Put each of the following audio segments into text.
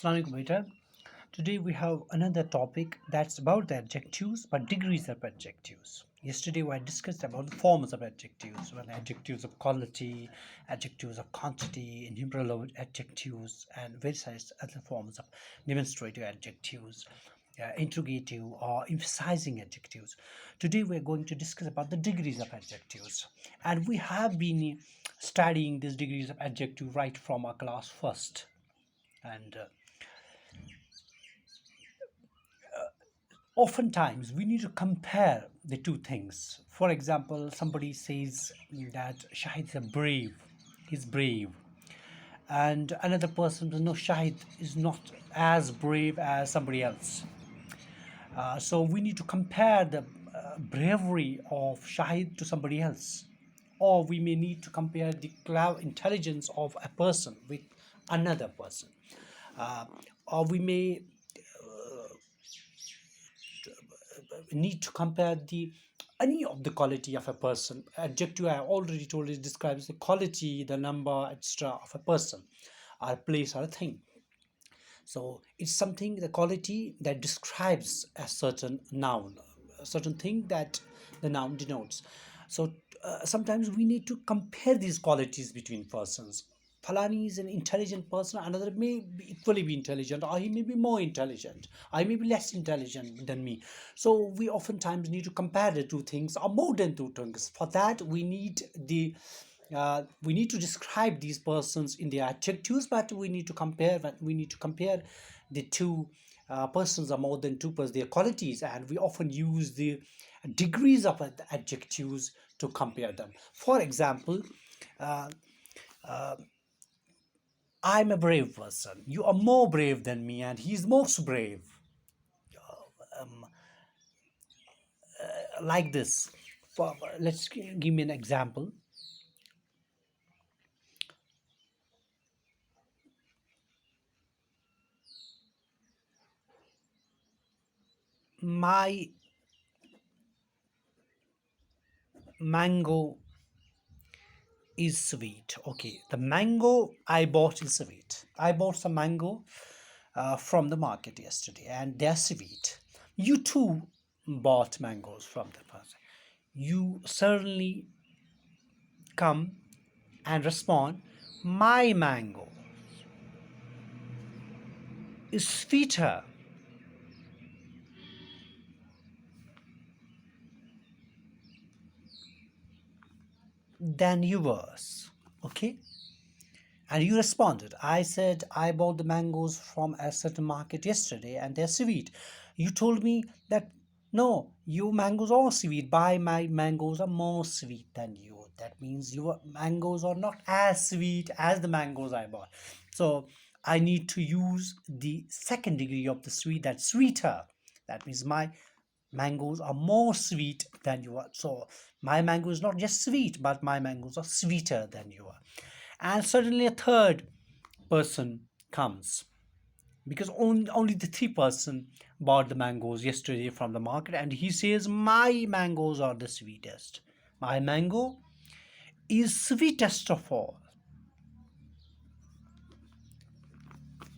Assalamu alaikum, beta. Today we have another topic that's about the adjectives, but degrees of adjectives. Yesterday we discussed about the forms of adjectives, well, adjectives of quality, adjectives of quantity, enumeral adjectives, and various other forms of demonstrative adjectives, interrogative or emphasizing adjectives. Today we're going to discuss about the degrees of adjectives, and we have been studying these degrees of adjective right from our class first, and oftentimes we need to compare the two things. For example, somebody says that Shahid is brave, he's brave, and another person says no, Shahid is not as brave as somebody else. So we need to compare the bravery of Shahid to somebody else, or we may need to compare the intelligence of a person with another person, or we may need to compare the any of the quality of a person. Adjective, I already told you, describes the quality, the number, etc. of a person, or a place, or a thing. So it's something, the quality that describes a certain noun, a certain thing that the noun denotes. So sometimes we need to compare these qualities between persons. Falani is an intelligent person, another may be equally be intelligent, or he may be more intelligent, or he may be less intelligent than me. So we oftentimes need to compare the two things, or more than two things. For that, we need to describe these persons in their adjectives, but we need to compare. We need to compare the two persons, or more than two persons, their qualities, and we often use the degrees of the adjectives to compare them. For example, uh, I'm a brave person. You are more brave than me, and he's most brave. Like this. Let's give me an example. My mango is sweet. Okay, the mango I bought is sweet. I bought some mango from the market yesterday, and they're sweet. You too bought mangoes from the market. You certainly come and respond, my mango is sweeter than yours. Okay, and you responded, I said I bought the mangoes from a certain market yesterday and they're sweet. You told me that no, your mangoes are sweet, but my mangoes are more sweet than you. That means your mangoes are not as sweet as the mangoes I bought. So I need to use the second degree of the sweet, that's sweeter. That means my mangoes are more sweet than you are. So my mango is not just sweet, but my mangoes are sweeter than you are. And suddenly a third person comes, because only the three person bought the mangoes yesterday from the market, and he says my mangoes are the sweetest. My mango is sweetest of all.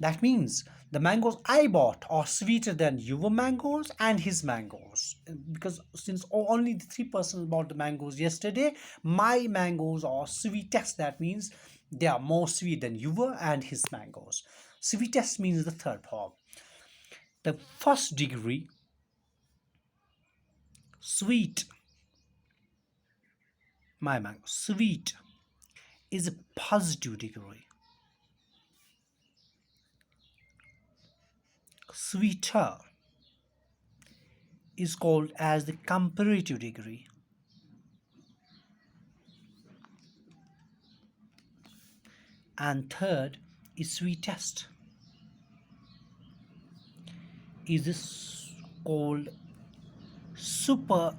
That means the mangoes I bought are sweeter than your mangoes and his mangoes. Because since only the three persons bought the mangoes yesterday, my mangoes are sweetest. That means they are more sweet than your and his mangoes. Sweetest means the third form. The first degree, sweet, my mango, sweet, is a positive degree. Sweeter is called as the comparative degree. And third is sweetest, is this called superlative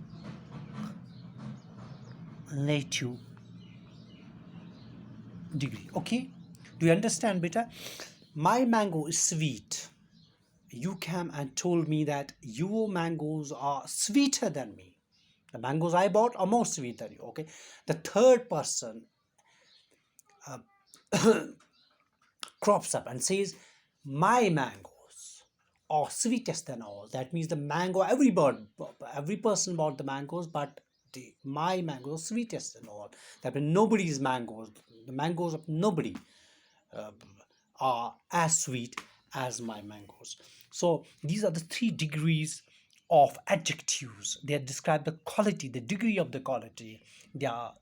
degree. Okay, do you understand, beta? My mango is sweet. You came and told me that your mangoes are sweeter than me. The mangoes I bought are more sweet than you. Okay, the third person crops up and says My mangoes are sweetest than all. That means the mango, every person bought the mangoes, but my mangoes are sweetest than all. That means nobody's mangoes, the mangoes of nobody uh, are as sweet as my mangoes. So these are the 3 degrees of adjectives. They describe the quality, the degree of the quality. There are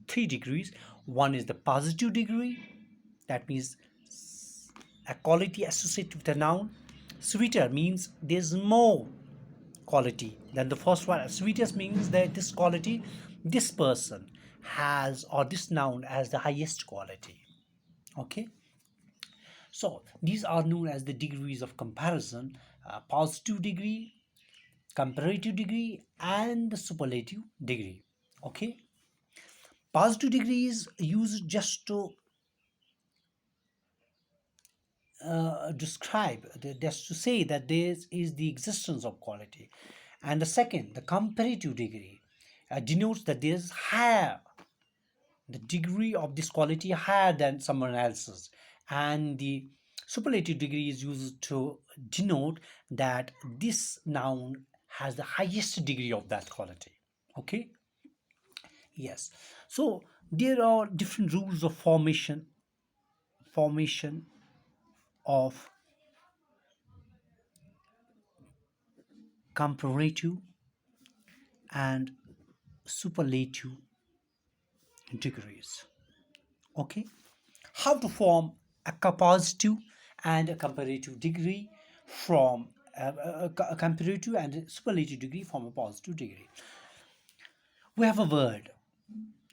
3 degrees. One is the positive degree. That means a quality associated with a noun. Sweeter means there's more quality than the first one. Sweetest means that this quality, this person has, or this noun has the highest quality. Okay, so these are known as the degrees of comparison: positive degree, comparative degree, and the superlative degree. Okay, positive degree is used just to describe, just to say that there is the existence of quality. And the second, the comparative degree, denotes that there is higher, the degree of this quality higher than someone else's. And the superlative degree is used to denote that this noun has the highest degree of that quality. Okay, yes. So there are different rules of formation of comparative and superlative degrees. Okay, how to form a positive and a comparative degree from a comparative and a superlative degree from a positive degree. We have a word,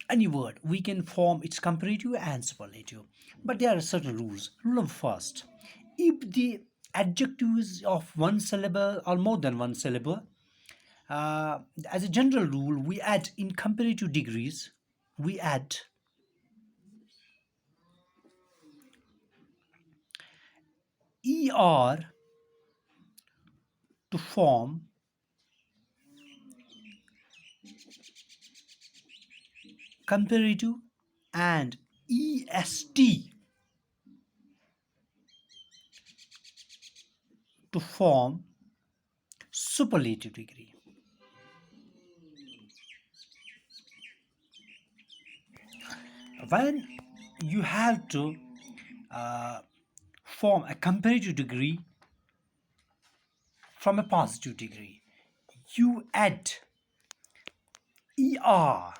any word, we can form its comparative and superlative, but there are certain rules. Rule of first: if the adjective is of one syllable or more than one syllable, as a general rule, we add in comparative degrees, we add er to form comparative, and est to form superlative degree. When you have to uh, form a comparative degree from a positive degree, you add er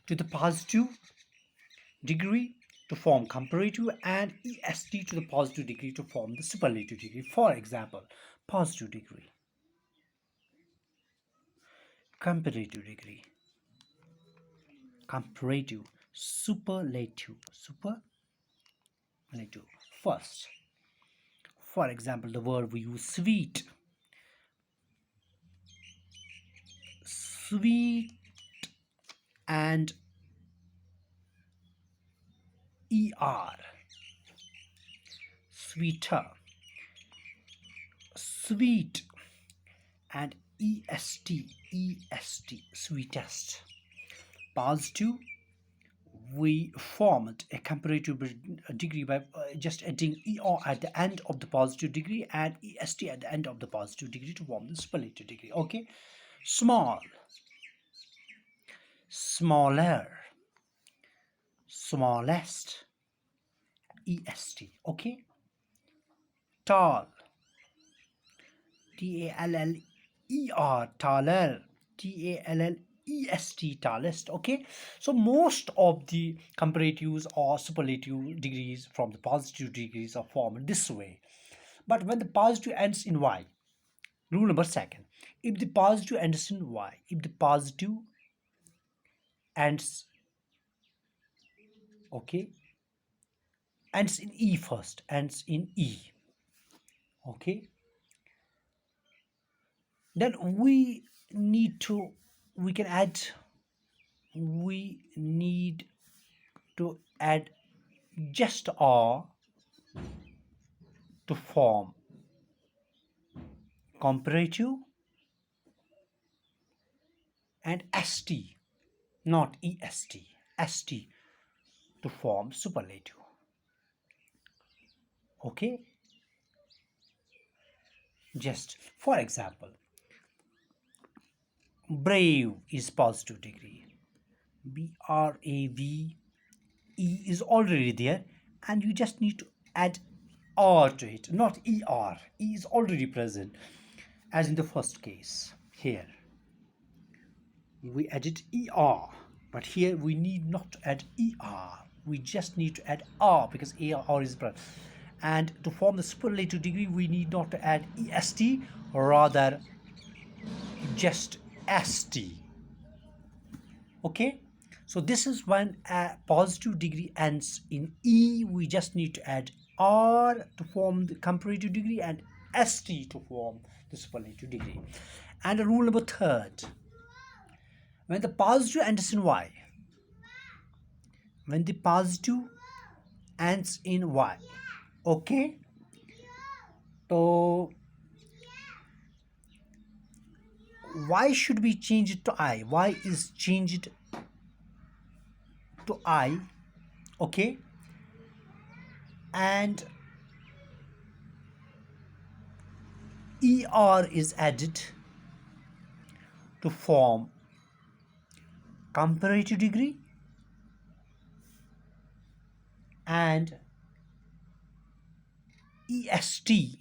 to the positive degree to form comparative, and est to the positive degree to form the superlative degree. For example, positive degree, comparative degree, comparative, superlative, superlative. First, for example, the word we use sweet, sweet, and er, sweeter, sweet, and est, sweetest. Positive, we formed a comparative degree by just adding er at the end of the positive degree and est at the end of the positive degree to form the superlative degree. Okay, small, smaller, smallest, est. Okay, tall, tall, taller, tallest, tallest. Okay, so most of the comparatives or superlative degrees from the positive degrees are formed this way. But when the positive ends in y, rule number second: if the positive ends in y, if the positive ends, okay, ends in e first, ends in e, okay, then we can add, we need to add just or to form comparative, and st, not est, st to form superlative. Okay, Just for example, brave is positive degree. Brave is already there, and you just need to add R to it, not ER. E is already present, as in the first case. Here we added ER, but here we need not to add ER. We just need to add R because AR is present. And to form the superlative degree, we need not to add EST, rather just ST. Okay, so this is when a positive degree ends in E. We just need to add R to form the comparative degree and ST to form the superlative degree. And rule number third, when the positive ends in Y, when the positive ends in Y, okay, so Y should be changed to I. Y is changed to I, okay, and ER is added to form comparative degree and EST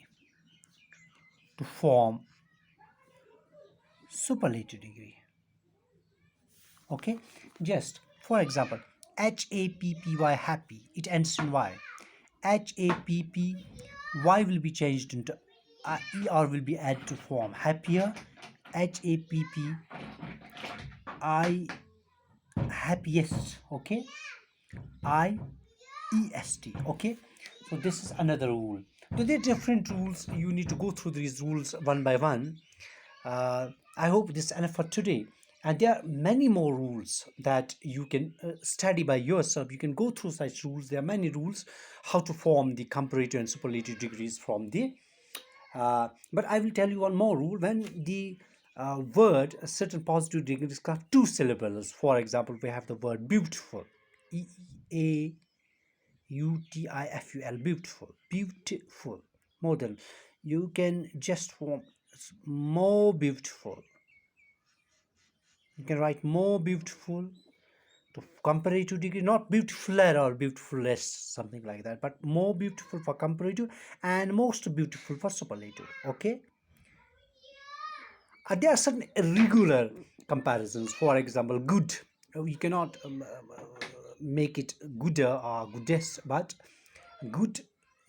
to form superlative degree. Okay, just for example, HAPPY, happy, it ends in Y. HAPPY will be changed into ER will be added to form happier. HAPPY happiest. Okay, IEST. Okay, so this is another rule. So there are different rules. You need to go through these rules one by one. I hope this is enough for today. And there are many more rules that you can study by yourself. You can go through such rules. There are many rules how to form the comparative and superlative degrees from the. But I will tell you one more rule. When the word, a certain positive degrees have two syllables. For example, we have the word beautiful. EAUTIFUL, beautiful, beautiful, more than. You can just form more beautiful. You can write more beautiful to comparative degree, not beautifuler or beautifulest, something like that, but more beautiful for comparative and most beautiful for superlative. Okay. There are certain irregular comparisons. For example, good. You cannot make it gooder or goodest, but good,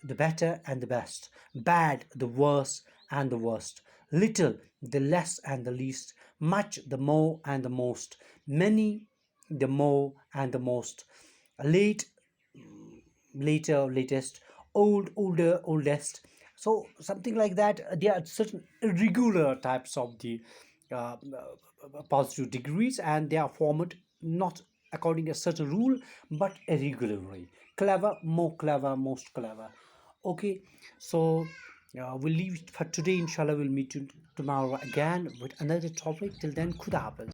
the better and the best. Bad, the worst and the worst. Little, the less and the least. Much, the more and the most. Many, the more and the most. Late, later, latest. Old, older, oldest. So something like that. There are certain irregular types of the positive degrees, and they are formed not according to a certain rule but irregularly. Clever, more clever, most clever. Okay, so we'll leave it for today. Inshallah, we'll meet you tomorrow again with another topic. Till then, khuda hafiz.